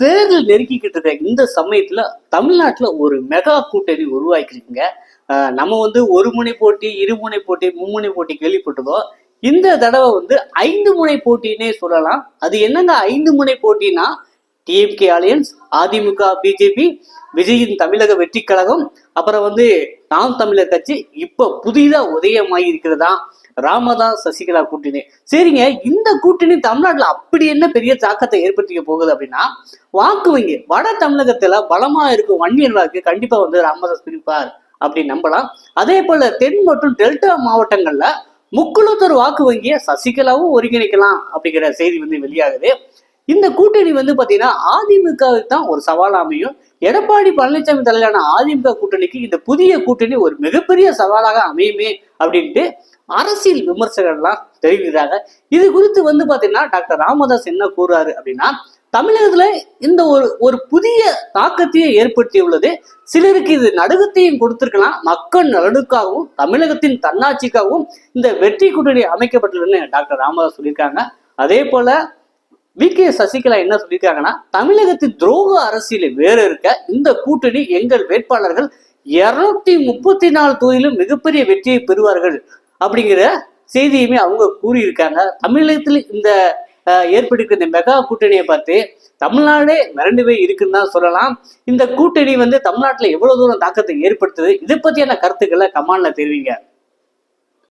தேர்தல் நெருக்கிக்கிட்டு இருக்க இந்த சமயத்துல தமிழ்நாட்டுல ஒரு மெகா கூட்டணி உருவாக்கிருக்குங்க. நம்ம ஒரு முனை போட்டி, இருமுனை போட்டி, மும்முனை போட்டி கேள்விப்பட்டிருக்கோம். இந்த தடவை 5 முனை போட்டினே சொல்லலாம். அது என்னங்க 5 முனை போட்டினா, டிஎம்கே அலையன்ஸ், அதிமுக, பிஜேபி, விஜயின் தமிழக வெற்றி கழகம், அப்புறம் நாம் தமிழர் கட்சி, இப்ப புதிதா உதயமாகி இருக்கிறதா ராமதாஸ் சசிகலா கூட்டணி. சரிங்க, இந்த கூட்டணி தமிழ்நாட்டுல அப்படி என்ன பெரிய தாக்கத்தை ஏற்படுத்திக்க போகுது அப்படின்னா, வாக்கு வங்கி வட தமிழகத்துல பலமா இருக்கும் வன்னியர் வாக்கு கண்டிப்பா ராமதாஸ் பிரிப்பார் அப்படின்னு நம்பலாம். அதே போல தென் மற்றும் டெல்டா மாவட்டங்கள்ல முக்குளத்தூர் வாக்கு வங்கியை சசிகலாவும் ஒருங்கிணைக்கலாம் அப்படிங்கிற செய்தி வெளியாகுது. இந்த கூட்டணி பாத்தீங்கன்னா அதிமுகவுக்கு தான் ஒரு சவால் அமையும். எடப்பாடி பழனிசாமி தலையிலான அதிமுக கூட்டணிக்கு இந்த புதிய கூட்டணி ஒரு மிகப்பெரிய சவாலாக அமையுமே அப்படின்ட்டு அரசியல் விமர்சகர்கள்லாம் தெரிவிக்கிறாங்க. இது குறித்து பாத்தீங்கன்னா டாக்டர் ராமதாஸ் என்ன கூறுறாரு அப்படின்னா, தமிழகத்துல இந்த ஒரு புதிய தாக்கத்தையே ஏற்படுத்தியுள்ளது. சிலருக்கு இது நடுக்கத்தையும் கொடுத்திருக்கலாம். மக்கள் நலனுக்காகவும் தமிழகத்தின் தன்னாட்சிக்காகவும் இந்த வெற்றி கூட்டணி அமைக்கப்பட்டுள்ளதுன்னு டாக்டர் ராமதாஸ் சொல்லியிருக்காங்க. அதே போல வி.கே. சசிகலா என்ன சொல்லியிருக்காங்கன்னா, தமிழகத்தின் துரோக அரசியலை வேற இருக்க இந்த கூட்டணி எங்கள் வேட்பாளர்கள் 234 தொகுதியிலும் மிகப்பெரிய வெற்றியை பெறுவார்கள் அப்படிங்கிற செய்தியுமே அவங்க கூறியிருக்காங்க. தமிழகத்தில் இந்த ஏற்பட்டிருக்கிற இந்த மெகா கூட்டணியை பார்த்து தமிழ்நாடே மிரண்டுவே இருக்குன்னு தான் சொல்லலாம். இந்த கூட்டணி தமிழ்நாட்டில் எவ்வளவு தூரம் தாக்கத்தை ஏற்படுத்துது, இதை பத்தியான கருத்துக்களை கமெண்ட்ல தெரிவிங்க.